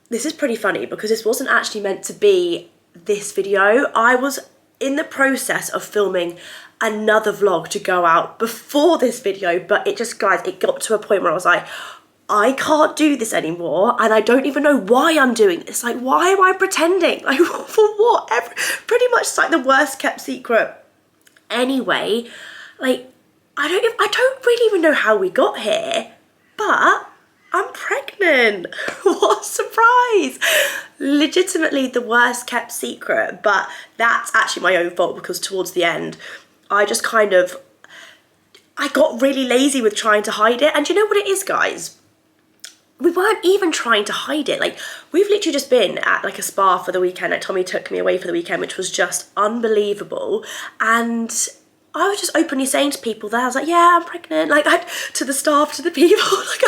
this is pretty funny because this wasn't actually meant to be this video. I was in the process of filming another vlog to go out before this video, but it just, guys, it got to a point where I was like, I can't do this anymore, and I don't even know why I'm doing this. Like, why am I pretending? Like, for what? Pretty much it's like the worst kept secret. Anyway, like, I don't really even know how we got here, but I'm pregnant. What a surprise. Legitimately the worst kept secret, but that's actually my own fault because towards the end, I just kind of, I got really lazy with trying to hide it. And do you know what it is, guys? We weren't even trying to hide it. Like, we've literally just been at like a spa for the weekend. Like, Tommy took me away for the weekend, which was just unbelievable. And I was just openly saying to people there, I was like, yeah, I'm pregnant. Like, to the staff, to the people, like,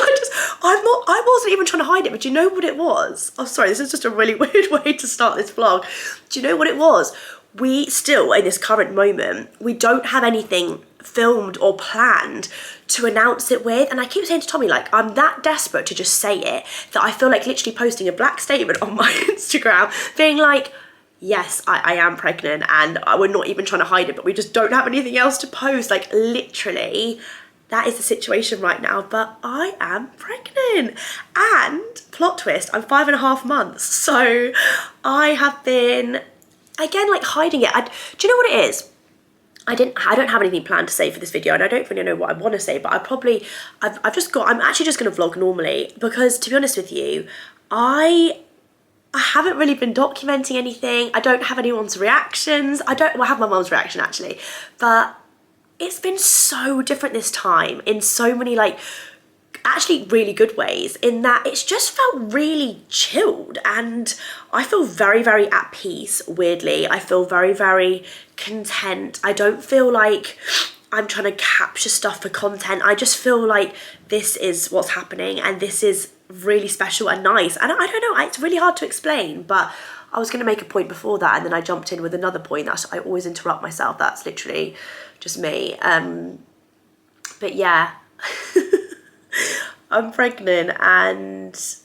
I wasn't even trying to hide it. But do you know what it was? Oh, sorry, this is just a really weird way to start this vlog. Do you know what it was? We still, in this current moment, we don't have anything filmed or planned to announce it with. And I keep saying to Tommy, like, I'm that desperate to just say it that I feel like literally posting a black statement on my Instagram being like, yes, I am pregnant, and we're not even trying to hide it, but we just don't have anything else to post. Like, literally, that is the situation right now, but I am pregnant. And plot twist, I'm 5.5 months. So I have been, again, like, hiding it. Do you know what it is? I don't have anything planned to say for this video, and I don't really know what I want to say, but I'm actually just going to vlog normally because, to be honest with you, I haven't really been documenting anything. I don't have anyone's reactions. I have my mum's reaction actually, but it's been so different this time in so many, like, actually really good ways, in that it's just felt really chilled and I feel very, very at peace. Weirdly, I feel very, very content. I don't feel like I'm trying to capture stuff for content. I just feel like this is what's happening and this is really special and nice. And I don't know, it's really hard to explain, but I was going to make a point before that and then I jumped in with another point. I always interrupt myself. That's literally just me. But yeah, I'm pregnant and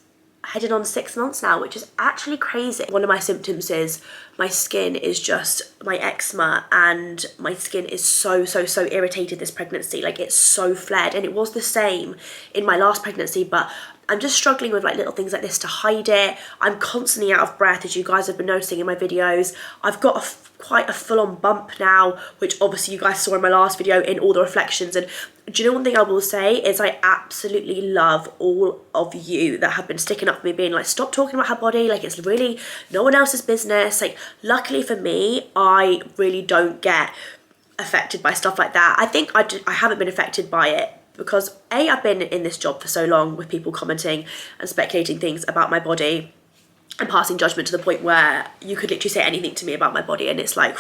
heading on 6 months now, which is actually crazy. One of my symptoms is my skin is just, my eczema, and my skin is so irritated this pregnancy. Like, it's so flared, and it was the same in my last pregnancy, but I'm just struggling with like little things like this to hide it. I'm constantly out of breath, as you guys have been noticing in my videos. I've got quite a full-on bump now, which obviously you guys saw in my last video in all the reflections. And do you know one thing I will say is I absolutely love all of you that have been sticking up for me, being like, stop talking about her body, like, it's really no one else's business. Like, luckily for me, I really don't get affected by stuff like that. I think I haven't been affected by it because I've been in this job for so long with people commenting and speculating things about my body and passing judgment to the point where you could literally say anything to me about my body and it's like,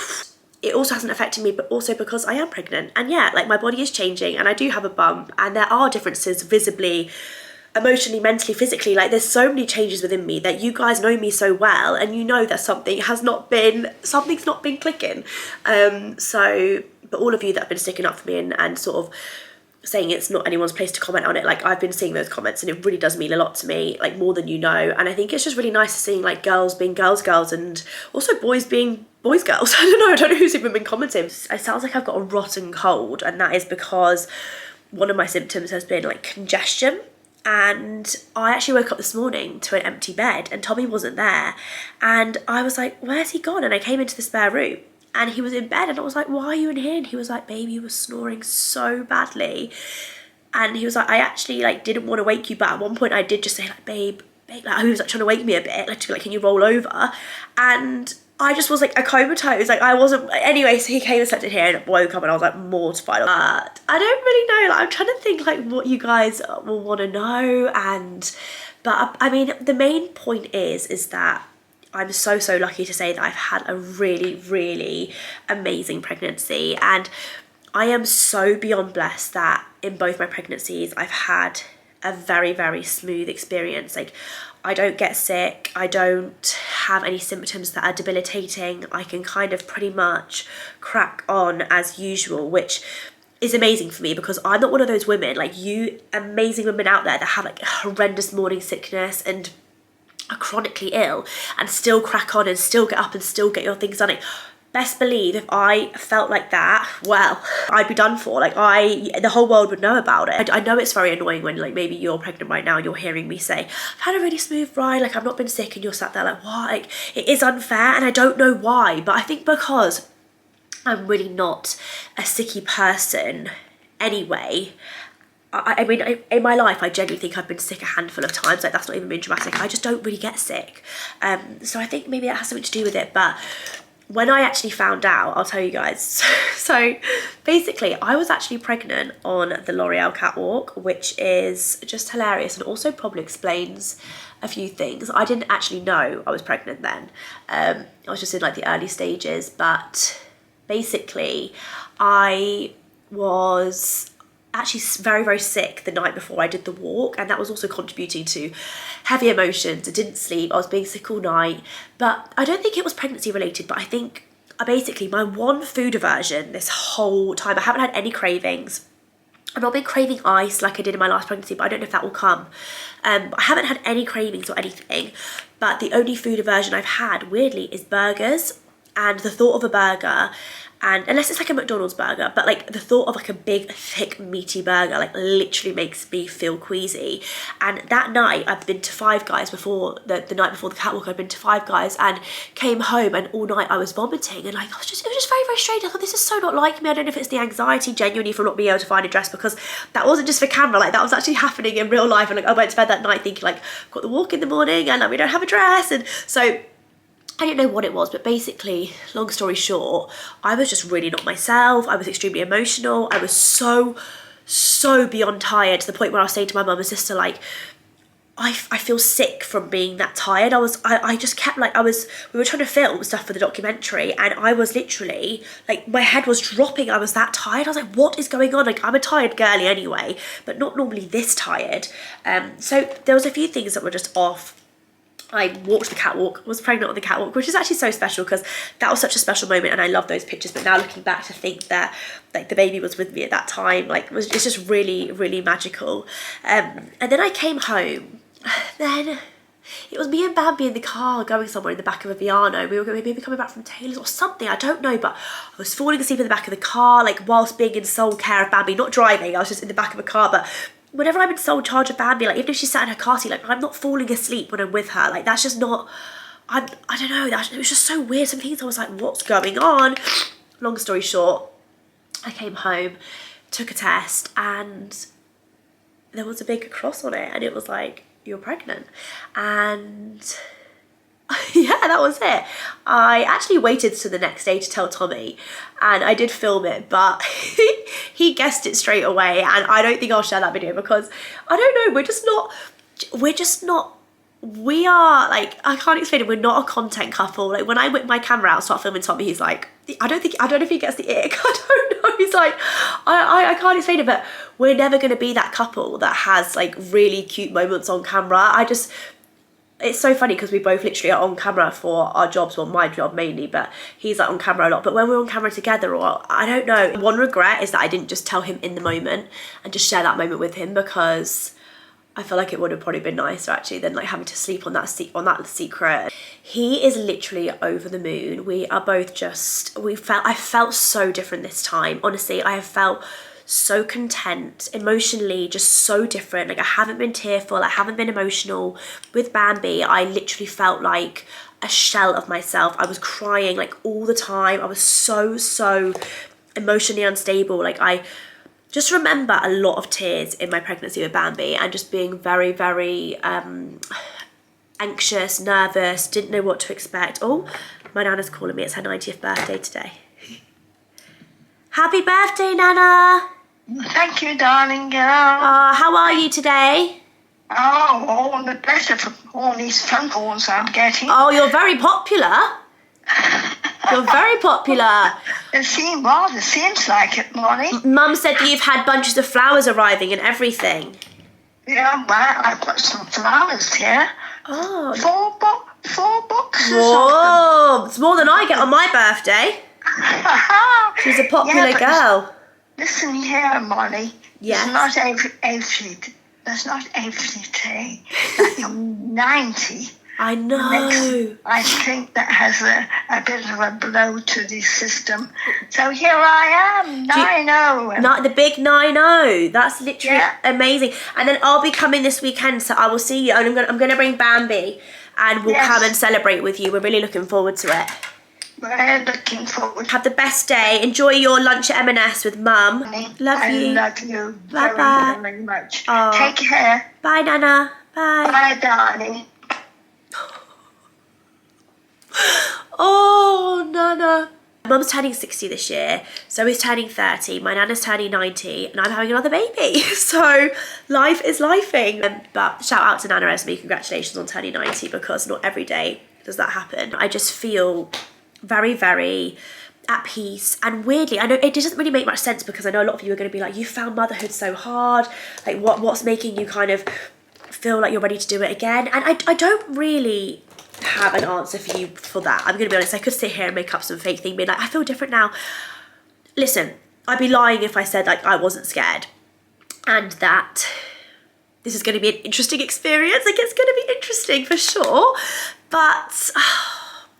it also hasn't affected me, but also because I am pregnant. And yeah, like, my body is changing and I do have a bump and there are differences visibly, emotionally, mentally, physically. Like, there's so many changes within me that you guys know me so well and you know that something's not been clicking. But all of you that have been sticking up for me and sort of saying it's not anyone's place to comment on it, like, I've been seeing those comments and it really does mean a lot to me, like, more than you know. And I think it's just really nice to seeing like girls being girls and also boys being boys girls. I don't know who's even been commenting. It sounds like I've got a rotten cold, and that is because one of my symptoms has been like congestion. And I actually woke up this morning to an empty bed and Tommy wasn't there, and I was like, where's he gone? And I came into the spare room and he was in bed and I was like, why are you in here? And he was like, baby, you were snoring so badly. And he was like, I actually like didn't want to wake you, but at one point I did just say like, babe, like, he was like trying to wake me a bit, like, can you roll over? And I just was like a comatose, like I wasn't, anyway, so he came and slept in here and woke up and I was like mortified. But I don't really know, like, I'm trying to think like what you guys will want to know. But I mean, the main point is that I'm so lucky to say that I've had a really amazing pregnancy, and I am so beyond blessed that in both my pregnancies I've had a very smooth experience. Like, I don't get sick, I don't have any symptoms that are debilitating. I can kind of pretty much crack on as usual, which is amazing for me because I'm not one of those women, like you amazing women out there, that have like horrendous morning sickness and are chronically ill and still crack on and still get up and still get your things done. Like, best believe if I felt like that, well, I'd be done for. Like, the whole world would know about it. I know it's very annoying when, like, maybe you're pregnant right now and you're hearing me say, I've had a really smooth ride, like, I've not been sick, and you're sat there like, what? Like, it is unfair, and I don't know why, but I think because I'm really not a sicky person anyway. I mean, in my life, I genuinely think I've been sick a handful of times. Like, that's not even being dramatic. I just don't really get sick. So I think maybe that has something to do with it. But when I actually found out, I'll tell you guys. So basically, I was actually pregnant on the L'Oreal catwalk, which is just hilarious and also probably explains a few things. I didn't actually know I was pregnant then. I was just in like the early stages. But basically, I was actually very, very sick the night before I did the walk, and that was also contributing to heavy emotions. I didn't sleep, I was being sick all night, but I don't think it was pregnancy related. But I think basically my one food aversion this whole time, I haven't had any cravings. I've not been craving ice like I did in my last pregnancy, but I don't know if that will come. I haven't had any cravings or anything, but the only food aversion I've had, weirdly, is burgers. And the thought of a burger, and unless it's like a McDonald's burger, but like the thought of like a big, thick, meaty burger, like literally makes me feel queasy. And that night, I'd been to Five Guys before, the night before the catwalk, I'd been to Five Guys and came home, and all night I was vomiting, and like, it was just very, very strange. I thought, this is so not like me. I don't know if it's the anxiety genuinely from not being able to find a dress, because that wasn't just for camera, like that was actually happening in real life. And like, I went to bed that night thinking like, I've got the walk in the morning and like, we don't have a dress. And so I didn't know what it was, but basically, long story short, I was just really not myself. I was extremely emotional. I was so beyond tired, to the point where I was saying to my mum and sister, like, I feel sick from being that tired. I just kept like, we were trying to film stuff for the documentary, and I was literally, like, my head was dropping. I was that tired. I was like, what is going on? Like, I'm a tired girly anyway, but not normally this tired. So there was a few things that were just off. I walked the catwalk, was pregnant on the catwalk, which is actually so special because that was such a special moment, and I love those pictures. But now looking back to think that like the baby was with me at that time, like it's just really, really magical. And then I came home, then it was me and Bambi in the car going somewhere in the back of a Viano. We were maybe coming back from Taylor's or something, I don't know, but I was falling asleep in the back of the car, like whilst being in sole care of Bambi, not driving, I was just in the back of a car. But whenever I'm in sole charge of Bambi, like even if she's sat in her car seat, like I'm not falling asleep when I'm with her. Like that's just not, I don't know, it was just so weird. Some things I was like, what's going on? Long story short, I came home, took a test, and there was a big cross on it, and it was like, you're pregnant. And yeah, that was it. I actually waited to the next day to tell Tommy, and I did film it, but he guessed it straight away, and I don't think I'll share that video because I don't know, we are like, I can't explain it, we're not a content couple. Like when I whip my camera out and start filming Tommy, he's like, I don't know if he gets the ick, I don't know, he's like, I can't explain it, but we're never going to be that couple that has like really cute moments on camera. It's so funny because we both literally are on camera for our jobs, well my job mainly, but he's like on camera a lot. But when we're on camera together, or I don't know, one regret is that I didn't just tell him in the moment and just share that moment with him, because I feel like it would have probably been nicer actually than like having to sleep on that secret. He is literally over the moon. We are both just, I felt so different this time. Honestly, I have felt so content, emotionally just so different. Like I haven't been tearful, I haven't been emotional. With Bambi, I literally felt like a shell of myself. I was crying like all the time. I was so emotionally unstable. Like I just remember a lot of tears in my pregnancy with Bambi, and just being very, very anxious, nervous, didn't know what to expect. Oh, my Nana's calling me, it's her 90th birthday today. Happy birthday, Nana! Thank you, darling girl. How are you today? Oh, all the better for all these phone calls I'm getting. Oh, you're very popular. You're very popular. It seems like it, Molly. Mum said that you've had bunches of flowers arriving and everything. Yeah, well, I've got some flowers here. Oh. 4 boxes. Whoa, it's more than I get on my birthday. She's a popular girl. Listen here, Molly. Yes. That's not every day that you're 90 I know. I think that has a bit of a blow to the system. So here I am, 9-0. Not the big 9-0. That's literally Yeah. amazing. And then I'll be coming this weekend, so I will see you. And I'm gonna bring Bambi, and we'll Yes. come and celebrate with you. We're really looking forward to it. We're looking forward. Have the best day. Enjoy your lunch at M&S with Mum. Love I you. love you Bye-bye. very, very much. Oh. Take care. Bye, Nana. Bye. Bye, darling. Oh, Nana. Mum's turning 60 this year, so he's turning 30, my Nana's turning 90, and I'm having another baby. So life is lifing. But shout out to Nana Esme, congratulations on turning 90, because not every day does that happen. I just feel very, very at peace. And weirdly, I know it doesn't really make much sense, because I know a lot of you are going to be like, you found motherhood so hard, like what's making you kind of feel like you're ready to do it again? And I don't really have an answer for you for that. I'm gonna be honest, I could sit here and make up some fake thing, being like, I feel different now. Listen, I'd be lying if I said like I wasn't scared, and that this is gonna be an interesting experience. Like, it's gonna be interesting for sure, but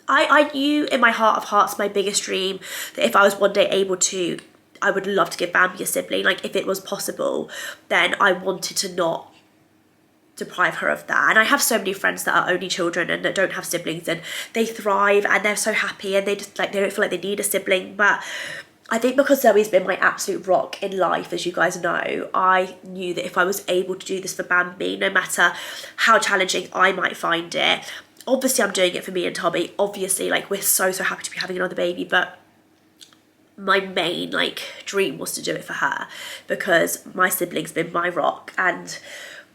I knew in my heart of hearts, my biggest dream, that if I was one day able to, I would love to give Bambi a sibling. Like, if it was possible, then I wanted to not deprive her of that. And I have so many friends that are only children and that don't have siblings, and they thrive and they're so happy, and they just like, they don't feel like they need a sibling. But I think because Zoe's been my absolute rock in life, as you guys know, I knew that if I was able to do this for Bambi, no matter how challenging I might find it, obviously I'm doing it for me and Tommy, obviously, like, we're so happy to be having another baby, but my main like dream was to do it for her, because my sibling's been my rock. And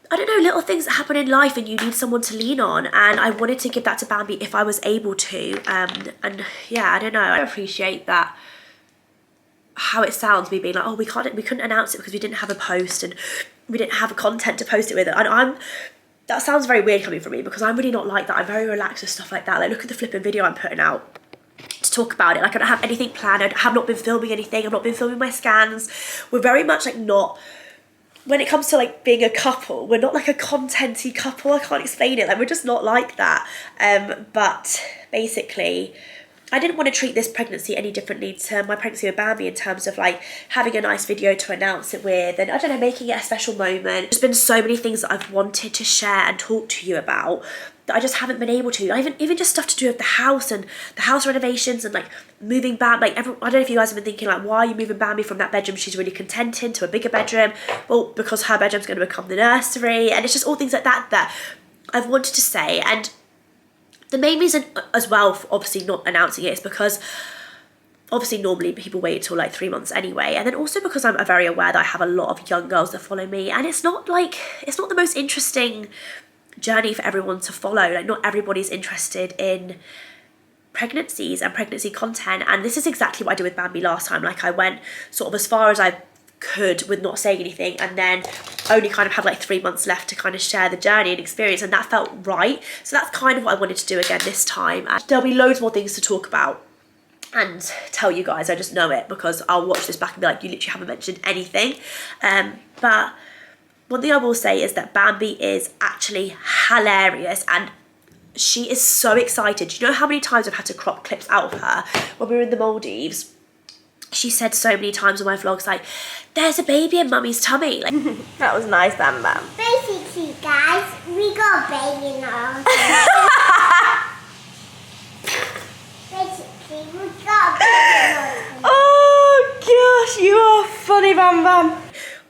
I don't know, little things that happen in life and you need someone to lean on, and I wanted to give that to Bambi if I was able to. And yeah, I don't know, I appreciate that, how it sounds, me being like, oh, we couldn't announce it because we didn't have a post and we didn't have a content to post it with. And that sounds very weird coming from me, because I'm really not like that. I'm very relaxed with stuff like that. Like, look at the flipping video I'm putting out to talk about it. Like, I don't have anything planned. I have not been filming anything. I've not been filming my scans. We're very much like not, when it comes to like being a couple, we're not like a content-y couple. I can't explain it. Like, we're just not like that. But basically, I didn't want to treat this pregnancy any differently to my pregnancy with Bambi, in terms of like having a nice video to announce it with, and I don't know, making it a special moment. There's been so many things that I've wanted to share and talk to you about that I just haven't been able to. Even just stuff to do with the house and the house renovations, and like moving Bambi. Like, I don't know if you guys have been thinking like, why are you moving Bambi from that bedroom she's really content in to a bigger bedroom? Well, because her bedroom's going to become the nursery, and it's just all things like that that I've wanted to say. And the main reason as well for obviously not announcing it is because obviously normally people wait till like 3 months anyway, and then also because I'm very aware that I have a lot of young girls that follow me, and it's not the most interesting journey for everyone to follow. Like, not everybody's interested in pregnancies and pregnancy content, and this is exactly what I did with Bambi last time. Like, I went sort of as far as I could with not saying anything, and then only kind of had like 3 months left to kind of share the journey and experience, and that felt right. So that's kind of what I wanted to do again this time. And there'll be loads more things to talk about and tell you guys. I just know it, because I'll watch this back and be like, you literally haven't mentioned anything. But one thing I will say is that Bambi is actually hilarious, and she is so excited. Do you know how many times I've had to crop clips out of her when we were in the Maldives? She said so many times on my vlogs, like, there's a baby in Mummy's tummy. Like, that was nice, Bam Bam. Basically, guys, we got a baby in our Basically, we got a baby in our Oh gosh, you are funny, Bam Bam.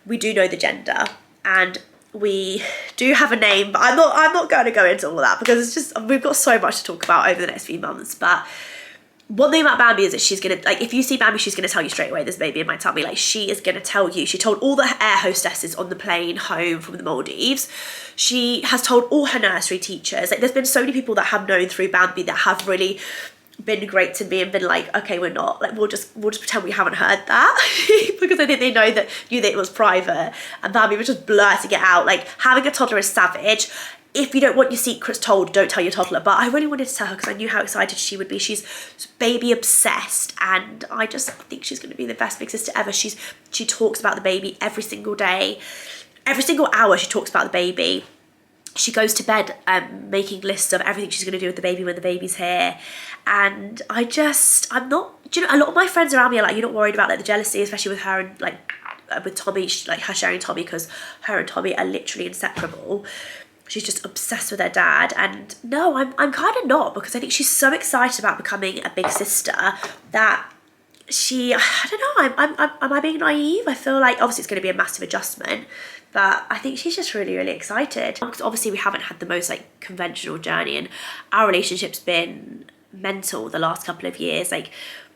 We do know the gender, and we do have a name, but I'm not going to go into all that, because it's just, we've got so much to talk about over the next few months. But one thing about Bambi is that she's gonna, like, if you see Bambi, she's gonna tell you straight away, there's a baby in my tummy. Like, she is gonna tell you. She told all the air hostesses on the plane home from the Maldives. She has told all her nursery teachers. Like, there's been so many people that have known through Bambi that have really been great to me and been like, okay, we're not, like, we'll just pretend we haven't heard that. Because I think they knew that it was private, and Bambi was just blurting it out. Like, having a toddler is savage. If you don't want your secrets told, don't tell your toddler. But I really wanted to tell her, because I knew how excited she would be. She's baby obsessed, and I just think she's going to be the best big sister ever. She talks about the baby every single day. Every single hour she talks about the baby. she goes to bed making lists of everything she's going to do with the baby when the baby's here. And I'm not, do you know, a lot of my friends around me are like, you're not worried about like the jealousy, especially with her and like with Tommy, like her sharing Tommy, because her and Tommy are literally inseparable. She's just obsessed with her dad. And no, I'm kind of not, because I think she's so excited about becoming a big sister that I don't know, am I being naive? I feel like obviously it's going to be a massive adjustment, but I think she's just really, really excited. Because obviously we haven't had the most like conventional journey, and our relationship's been mental the last couple of years. Like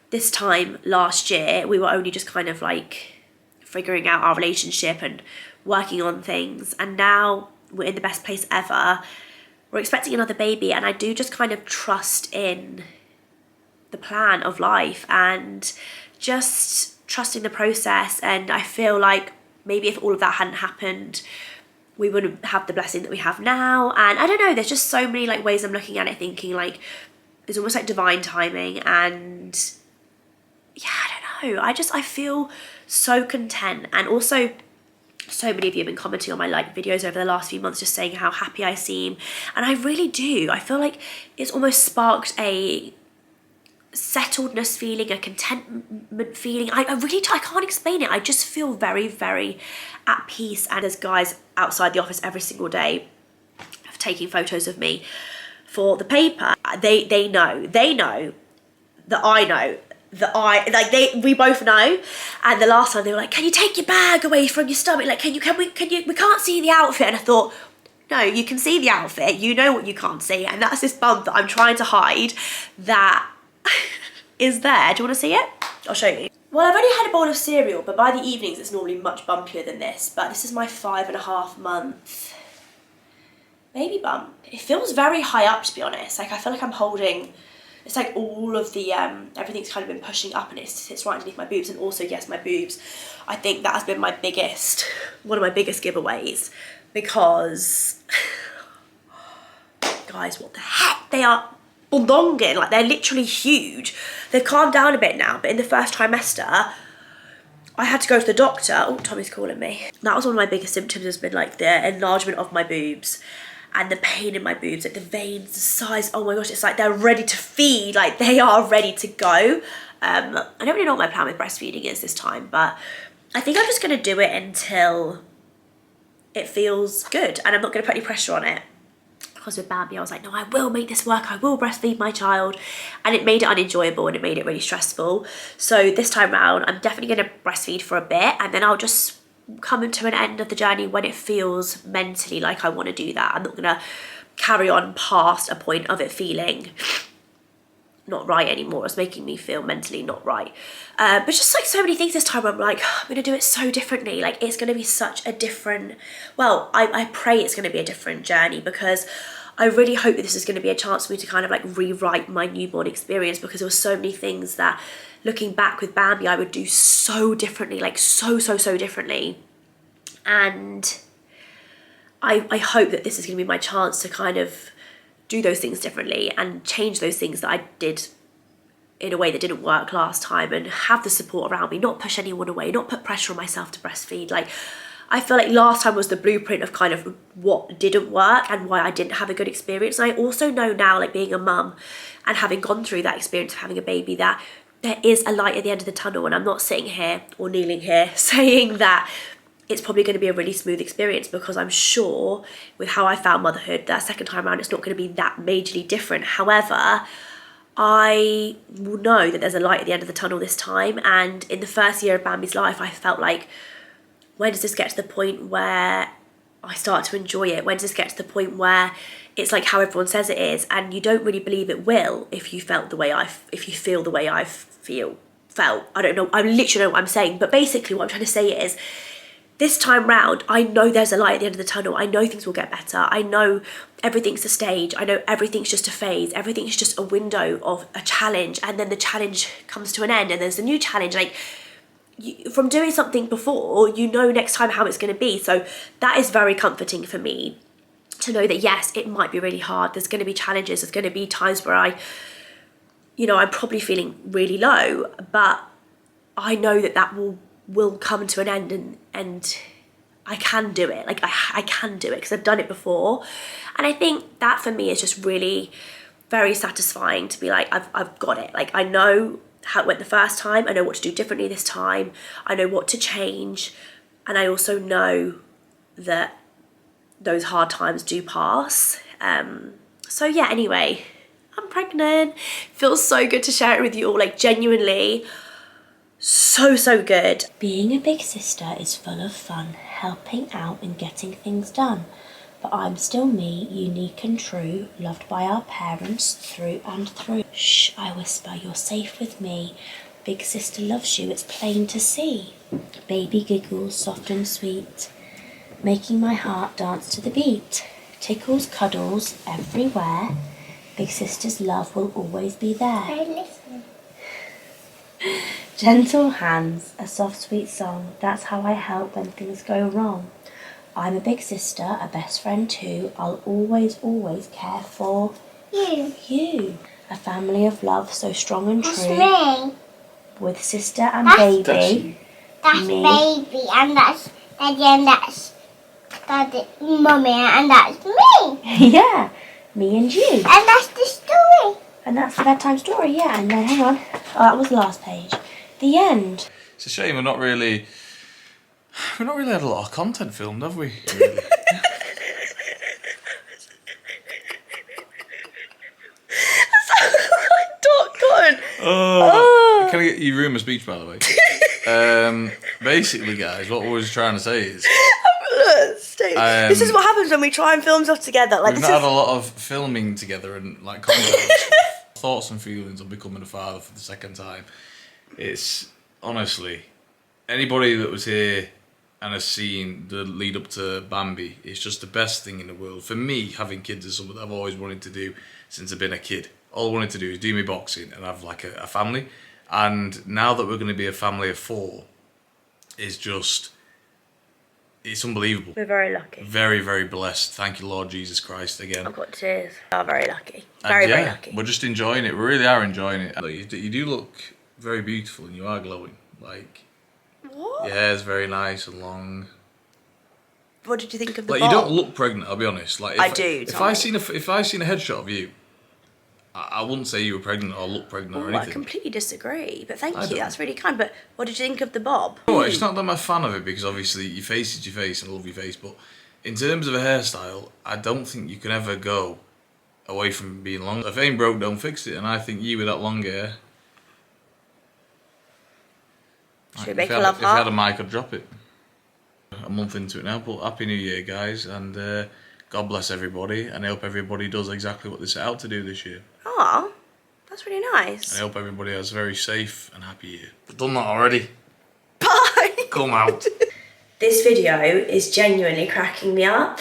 this time last year, we were only just kind of like figuring out our relationship and working on things, and now we're in the best place ever. We're expecting another baby, and I do just kind of trust in the plan of life and just trusting the process. And I feel like maybe if all of that hadn't happened, we wouldn't have the blessing that we have now. And I don't know, there's just so many like ways I'm looking at it, thinking like it's almost like divine timing. And yeah, I don't know, I feel so content. And also, so many of you have been commenting on my like videos over the last few months, just saying how happy I seem, and I really do. I feel like it's almost sparked a settledness feeling, a contentment feeling. I can't explain it. I just feel very, very at peace. And there's guys outside the office every single day taking photos of me for the paper. They know that I know that we both know. And the last time they were like, can you take your bag away from your stomach? Like, we can't see the outfit. And I thought, no, you can see the outfit. You know what you can't see. And that's this bump that I'm trying to hide that is there. Do you want to see it? I'll show you. Well, I've only had a bowl of cereal, but by the evenings it's normally much bumpier than this. But this is my 5.5 month baby bump. It feels very high up, to be honest. Like I feel like I'm holding, it's like all of the, everything's kind of been pushing up, and it sits right underneath my boobs. And also, yes, my boobs. I think that has been one of my biggest giveaways, because guys, what the heck? They are bondonging, like they're literally huge. They've calmed down a bit now, but in the first trimester I had to go to the doctor. Oh, Tommy's calling me. That was one of my biggest symptoms, has been like the enlargement of my boobs and the pain in my boobs, like the veins, the size. Oh my gosh, it's like they're ready to feed, like they are ready to go. I don't really know what my plan with breastfeeding is this time, but I think I'm just going to do it until it feels good, and I'm not going to put any pressure on it. Because with Bambi, I was like, no, I will make this work. I will breastfeed my child. And it made it unenjoyable, and it made it really stressful. So this time around, I'm definitely going to breastfeed for a bit, and then I'll just come to an end of the journey when it feels mentally like I want to do that. I'm not going to carry on past a point of it feeling not right anymore. It's making me feel mentally not right. But just like so many things this time, I'm like, I'm going to do it so differently. Like it's going to be such a different, well, I pray it's going to be a different journey, because I really hope that this is going to be a chance for me to kind of like rewrite my newborn experience, because there were so many things that, looking back with Bambi, I would do so differently, like so differently. And I hope that this is going to be my chance to kind of do those things differently and change those things that I did in a way that didn't work last time, and have the support around me, not push anyone away, not put pressure on myself to breastfeed. Like I feel like last time was the blueprint of kind of what didn't work and why I didn't have a good experience. And I also know now, like being a mum and having gone through that experience of having a baby, that there is a light at the end of the tunnel. And I'm not sitting here or kneeling here saying that it's probably going to be a really smooth experience, because I'm sure with how I found motherhood that second time around, it's not going to be that majorly different. However, I will know that there's a light at the end of the tunnel this time. And in the first year of Bambi's life, I felt like, when does this get to the point where I start to enjoy it? When does this get to the point where it's like how everyone says it is, and you don't really believe it will if you feel the way I've felt. I don't know, I literally know what I'm saying, but basically what I'm trying to say is, this time round, I know there's a light at the end of the tunnel. I know things will get better. I know everything's a stage. I know everything's just a phase. Everything's just a window of a challenge, and then the challenge comes to an end, and there's a new challenge. Like, from doing something before, you know next time how it's going to be. So that is very comforting for me, to know that yes, it might be really hard. There's going to be challenges. There's going to be times where I'm probably feeling really low, but I know that will come to an end, and I can do it. Like I can do it because I've done it before. And I think that for me is just really very satisfying to be like, I've got it. Like I know how it went the first time. I know what to do differently this time. I know what to change. And I also know that those hard times do pass. So yeah, anyway, I'm pregnant. Feels so good to share it with you all, like genuinely so good. Being a big sister is full of fun, helping out and getting things done. But I'm still me, unique and true, loved by our parents through and through. Shh, I whisper, you're safe with me. Big sister loves you, it's plain to see. Baby giggles, soft and sweet, making my heart dance to the beat. Tickles, cuddles, everywhere. Big sister's love will always be there. Listen. Gentle hands, a soft sweet song, that's how I help when things go wrong. I'm a big sister, a best friend too, I'll always care for you. A family of love so strong and That's true. me. With sister and That's- baby. That's Me. baby, and that's daddy, and that's daddy, mummy, and that's me. Yeah, me and you. And that's the story. And that's the bedtime story, yeah. And then, hang on. Oh, that was the last page. The end. It's a shame we've not really had a lot of content filmed, have we? Really? Can I get your rumour speech, by the way? Basically, guys, what we was trying to say is This is what happens when we try and film stuff together. Like we've this not is... had a lot of filming together and like content and stuff. Thoughts and feelings on becoming a father for the second time. It's honestly anybody that was here and has seen the lead up to Bambi, it's just the best thing in the world. For me, having kids is something that I've always wanted to do since I've been a kid. All I wanted to do is do my boxing and have like a family. And now that we're going to be a family of 4, it's just, it's unbelievable. We're very lucky. Very, very blessed. Thank you, Lord Jesus Christ, again. I've got tears. We are very lucky. And Very yeah, lucky. we're just enjoying it. We really are enjoying it. You do look very beautiful and you are glowing. Like, What? your hair's very nice and long. What did you think of the Like, bob? you don't look pregnant, I'll be honest. Like, I do, If Tommy. I seen a headshot of you, I wouldn't say you were pregnant or look pregnant or Ooh, I anything. completely disagree, but thank I you, don't. that's really kind. But what did you think of the bob? Oh, it's not that I'm a fan of it because obviously your face is your face and I love your face, but in terms of a hairstyle, I don't think you can ever go away from being long. If it ain't broke, don't fix it, and I think you with that long hair... Should we make a if love you had heart? a mic, I'd drop it. A month into it now, but Happy New Year, guys, and God bless everybody, and I hope everybody does exactly what they set out to do this year. Aw, that's really nice. I hope everybody has a very safe and happy year. I've done that already. Bye! Come out. This video is genuinely cracking me up.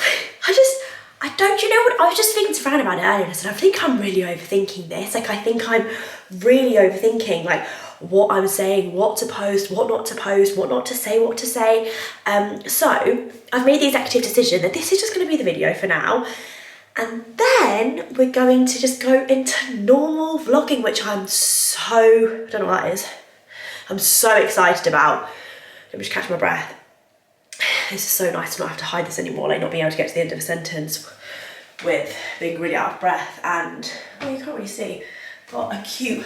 You know what, I was just speaking to Fran about it earlier and I said, I think I'm really overthinking this. Like, I think I'm really overthinking, like, what I'm saying, what to post, what not to post, what not to say, what to say. So, I've made the executive decision that this is just going to be the video for now. And then we're going to just go into normal vlogging, which I don't know what that is. I'm so excited about. Let me just catch my breath. This is so nice to not have to hide this anymore, like not being able to get to the end of a sentence with being really out of breath. And, well, you can't really see, got a cute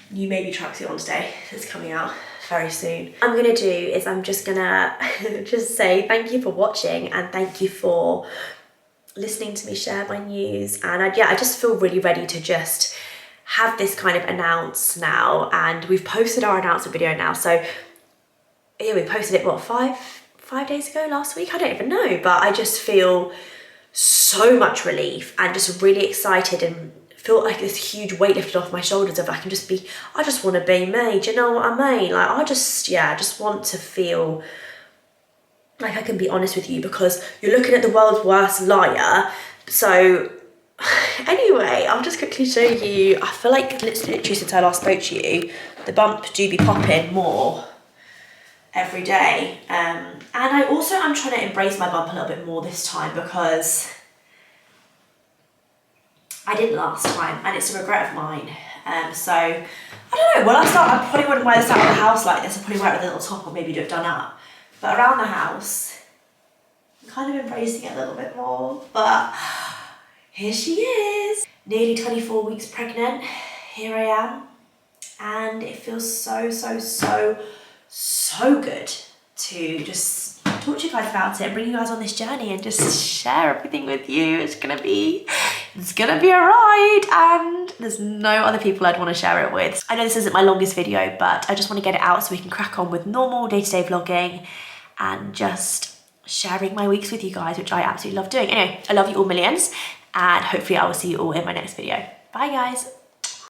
new maybe tracksuit on today that's coming out very soon. What I'm gonna do is I'm just gonna just say thank you for watching and thank you for listening to me share my news. And I just feel really ready to just have this kind of announce now. And we've posted our announcement video now, so yeah, we posted it, what, five days ago, last week? I don't even know, but I just feel so much relief and just really excited and feel like this huge weight lifted off my shoulders of I just want to be me, do you know what I mean? Like, I just want to feel like I can be honest with you because you're looking at the world's worst liar. So anyway, I'll just quickly show you. I feel like literally since I last spoke to you, the bump do be popping more every day. And I'm trying to embrace my bump a little bit more this time because I didn't last time and it's a regret of mine. So I don't know, when I probably wouldn't wear this out of the house like this. I probably wear it with a little top or maybe do it done up. But around the house, kind of embracing it a little bit more, but here she is. Nearly 24 weeks pregnant, here I am, and it feels so good to just talk to you guys about it and bring you guys on this journey and just share everything with you. It's gonna be a ride, and there's no other people I'd want to share it with. I know this isn't my longest video, but I just want to get it out so we can crack on with normal day-to-day vlogging and just sharing my weeks with you guys, which I absolutely love doing. Anyway, I love you all millions, and hopefully I will see you all in my next video. Bye guys.